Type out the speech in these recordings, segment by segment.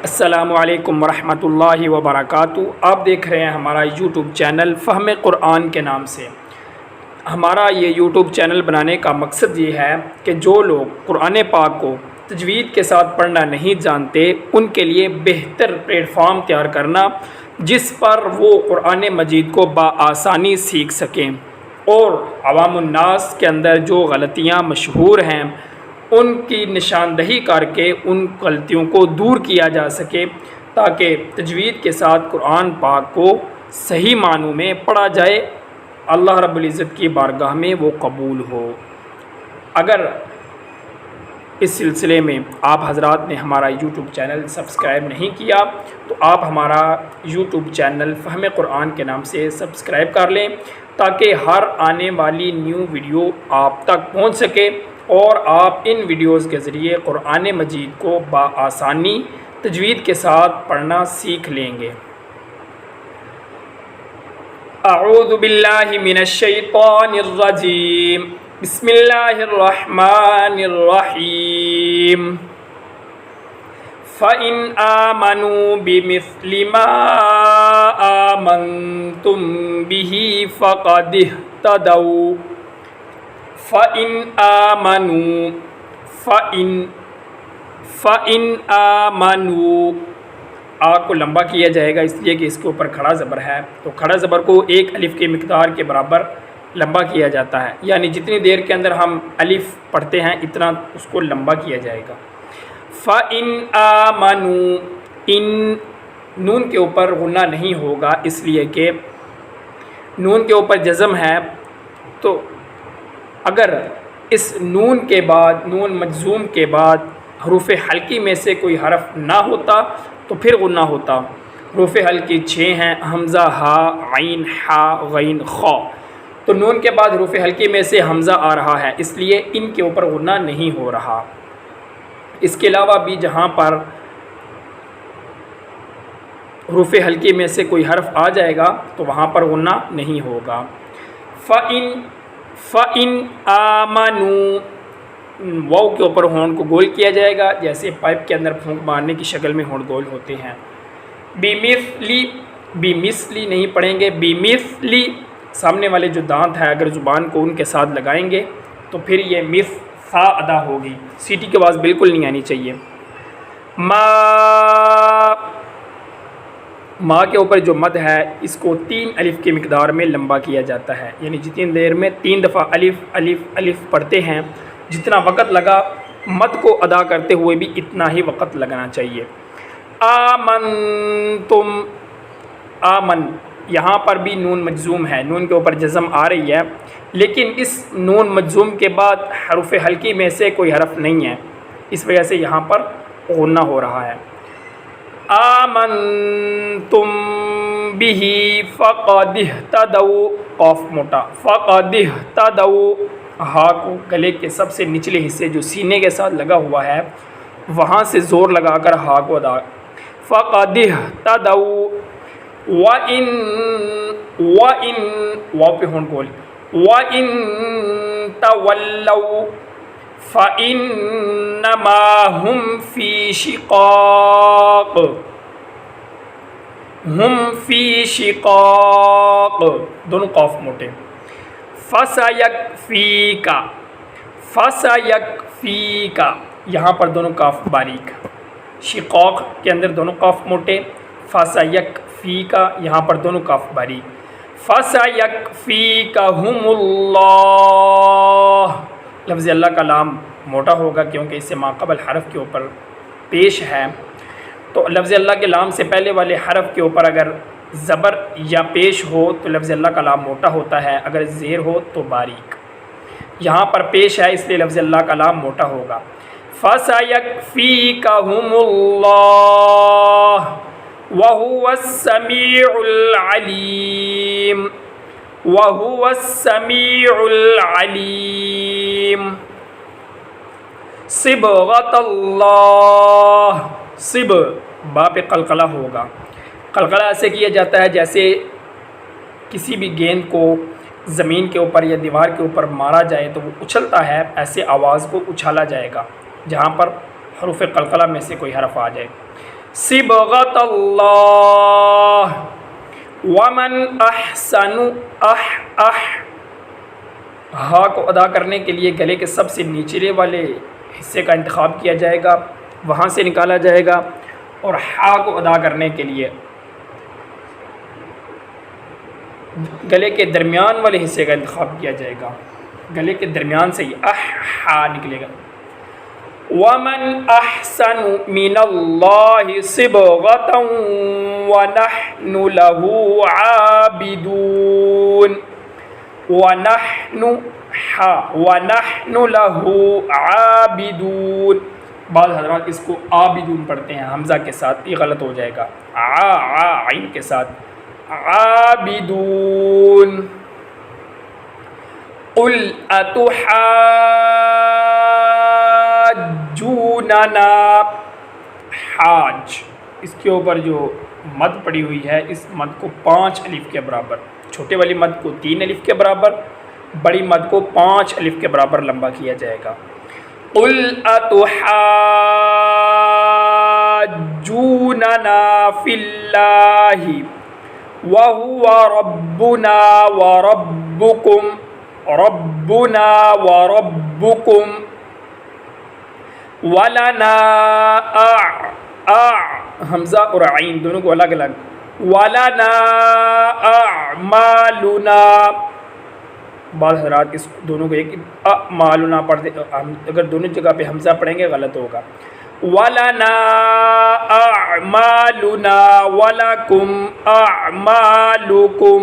السلام علیکم ورحمۃ اللہ وبرکاتہ۔ آپ دیکھ رہے ہیں ہمارا یوٹیوب چینل فہم قرآن کے نام سے۔ ہمارا یہ یوٹیوب چینل بنانے کا مقصد یہ ہے کہ جو لوگ قرآن پاک کو تجوید کے ساتھ پڑھنا نہیں جانتے ان کے لیے بہتر پلیٹ فارم تیار کرنا جس پر وہ قرآن مجید کو بآسانی سیکھ سکیں، اور عوام الناس کے اندر جو غلطیاں مشہور ہیں ان کی نشاندہی کر کے ان غلطیوں کو دور کیا جا سکے تاکہ تجوید کے ساتھ قرآن پاک کو صحیح معنوں میں پڑھا جائے، اللہ رب العزت کی بارگاہ میں وہ قبول ہو۔ اگر اس سلسلے میں آپ حضرات نے ہمارا یوٹیوب چینل سبسکرائب نہیں کیا تو آپ ہمارا یوٹیوب چینل فہم قرآن کے نام سے سبسکرائب کر لیں تاکہ ہر آنے والی نیو ویڈیو آپ تک پہنچ سکے اور آپ ان ویڈیوز کے ذریعے قرآن مجید کو بآسانی تجوید کے ساتھ پڑھنا سیکھ لیں گے۔ اعوذ باللہ من الشیطان الرجیم، بسم اللہ الرحمن الرحیم۔ فَإِنْ آمَنُوا بِمِثْلِ مَا آمَنْتُمْ بِهِ فَقَدِ اهْتَدَوْا۔ فَإِنْ آمَنُوا آ کو لمبا کیا جائے گا اس لیے کہ اس کے اوپر کھڑا زبر ہے، تو کھڑا زبر کو ایک الف کی مقدار کے برابر لمبا کیا جاتا ہے، یعنی جتنی دیر کے اندر ہم الف پڑھتے ہیں اتنا اس کو لمبا کیا جائے گا۔ فَإِنْ آمَنُوا، ان نون کے اوپر غنہ نہیں ہوگا اس لیے کہ نون کے اوپر جزم ہے، تو اگر اس نون کے بعد نون مجزوم کے بعد حروف حلقی میں سے کوئی حرف نہ ہوتا تو پھر غنہ ہوتا۔ حروف حلقی 6 ہیں، حمزہ، ہا، عین، حا، غین، خا، تو نون کے بعد حروف حلقی میں سے حمزہ آ رہا ہے اس لیے ان کے اوپر غنہ نہیں ہو رہا۔ اس کے علاوہ بھی جہاں پر حروف حلقی میں سے کوئی حرف آ جائے گا تو وہاں پر غنہ نہیں ہوگا۔ فَإِنْ آمَنُوا، واو کے اوپر ہونٹ کو گول کیا جائے گا جیسے پائپ کے اندر پھونک مارنے کی شکل میں ہونٹ گول ہوتے ہیں۔ بِمِثْلِ نہیں پڑھیں گے، بِمِثْلِ سامنے والے جو دانت ہے اگر زبان کو ان کے ساتھ لگائیں گے تو پھر یہ سا ادا ہوگی، سیٹی کی آواز بالکل نہیں آنی چاہیے۔ ماں کے اوپر جو مد ہے اس کو 3 الف کی مقدار میں لمبا کیا جاتا ہے، یعنی جتنی دیر میں 3 دفعہ الف الف الف پڑھتے ہیں جتنا وقت لگا مد کو ادا کرتے ہوئے بھی اتنا ہی وقت لگنا چاہیے۔ آمنتم، آمن یہاں پر بھی نون مجزوم ہے، نون کے اوپر جزم آ رہی ہے لیکن اس نون مجزوم کے بعد حروف حلقی میں سے کوئی حرف نہیں ہے، اس وجہ سے یہاں پر غنہ ہو رہا ہے۔ آمنتم بہ فقد اہتدوا، قاف موٹا، فقد اہتدوا، ہا کو گلے کے سب سے نچلے حصے جو سینے کے ساتھ لگا ہوا ہے وہاں سے زور لگا کر ہا کو ادا، فقد اہتدوا۔ وَإِن واو پہ ہون گول، وَإِن تَوَلَّوْا فَإِنَّمَا هُمْ فِي شِقَاقٍ، ہم فی شقاق، دونوں قاف موٹے۔ فَسَيَكْفِيكَ، فَسَيَكْفِيكَ یہاں پر دونوں قاف باریک، شقاق کے اندر دونوں قاف موٹے، فَسَيَكْفِيكَ یہاں پر دونوں قاف باریک۔ فَسَيَكْفِيكَهُمُ اللَّهُ، لفظ اللہ کا لام موٹا ہوگا کیونکہ اس سے ماقبل حرف کے اوپر پیش ہے، تو لفظ اللہ کے لام سے پہلے والے حرف کے اوپر اگر زبر یا پیش ہو تو لفظ اللہ کا لام موٹا ہوتا ہے، اگر زیر ہو تو باریک، یہاں پر پیش ہے اس لیے لفظ اللہ کا لام موٹا ہوگا۔ فَسَيَكْفِيكَهُمُ اللَّهُ وَهُوَ السَّمِيعُ الْعَلِيمُ، وَهُوَ السَّمِيعُ الْعَلِيمُ۔ صِبْغَةَ اللَّهِ، صب با پہ قلقلہ ہوگا، قلقلہ ایسے کیا جاتا ہے جیسے کسی بھی گیند کو زمین کے اوپر یا دیوار کے اوپر مارا جائے تو وہ اچھلتا ہے، ایسے آواز کو اچھالا جائے گا جہاں پر حروف قلقلہ میں سے کوئی حرف آ جائے۔ صبغۃ اللہ ومن احسن ہا کو ادا کرنے کے لیے گلے کے سب سے نچلے والے حصے کا انتخاب کیا جائے گا، وہاں سے نکالا جائے گا، اور ہا کو ادا کرنے کے لیے گلے کے درمیان والے حصے کا انتخاب کیا جائے گا، گلے کے درمیان سے ہی ہا نکلے گا۔ وَمَنْ أَحْسَنُ مِنَ اللَّهِ صِبْغَةً وَنَحْنُ لَهُ عَابِدُونَ۔ وَنَحْنُ لَهُ عَابِدُونَ۔ بعض حضرات اس کو عابدون پڑھتے ہیں حمزہ کے ساتھ، یہ غلط ہو جائے گا، عین کے ساتھ، عابدون۔ قُلْ أَتُحَاجُّونَنَا، حاج اس کے اوپر جو مد پڑی ہوئی ہے، اس مد کو 5 الف کے برابر، چھوٹے والی مد کو 3 الف کے برابر، بڑی مد کو 5 الف کے برابر لمبا کیا جائے گا۔ قُلْ أَتُحَاجُّونَنَا فِي اللَّهِ وَهُوَ رَبُّنَا وَرَبُّكُمْ وَلَنَا حمزہ اور عین دونوں کو الگ الگ، وَلَنَا أَعْمَالُنَا۔ بعض حضرات اس دونوں کو ایک اعمالنا پڑھتے، اگر دونوں جگہ پہ حمزہ پڑھیں گے غلط ہوگا۔ وَلَنَا أَعْمَالُنَا وَلَكُمْ أَعْمَالُكُمْ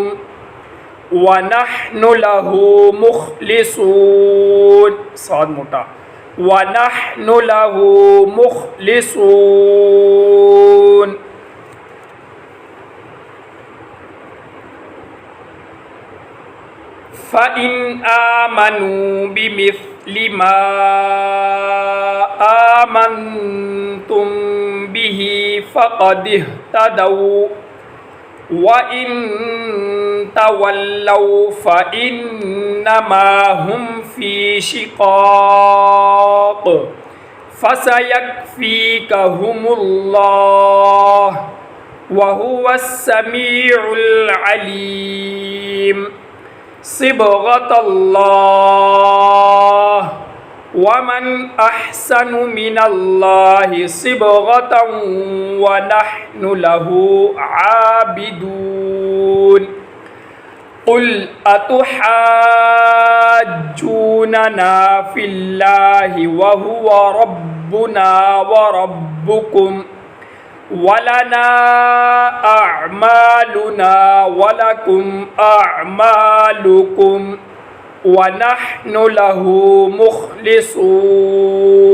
وَنَحْنُ لَهُ مُخْلِصُونَ، صاد موٹا، وَنَحْنُ لَهُ مُخْلِصُونَ۔ فَإِنْ آمَنُوا بِمِثْلِ مَا آمَنْتُمْ بِهِ فَقَدِ اهْتَدَوْا وَإِنْ تَوَلَّوْا فَإِنَّمَا هُمْ فِي شِقَاقٍ فَسَيَكْفِيكَهُمُ اللَّهُ وَهُوَ السَّمِيعُ الْعَلِيمُ۔ صبغۃ اللہ ومن احسن من اللہ صبغۃ ونحن له عابدون۔ قل اتحاجوننا فی اللہ وهو ربنا وربکم وَلَنَا أَعْمَالُنَا وَلَكُمْ أَعْمَالُكُمْ وَنَحْنُ لَهُ مُخْلِصُونَ۔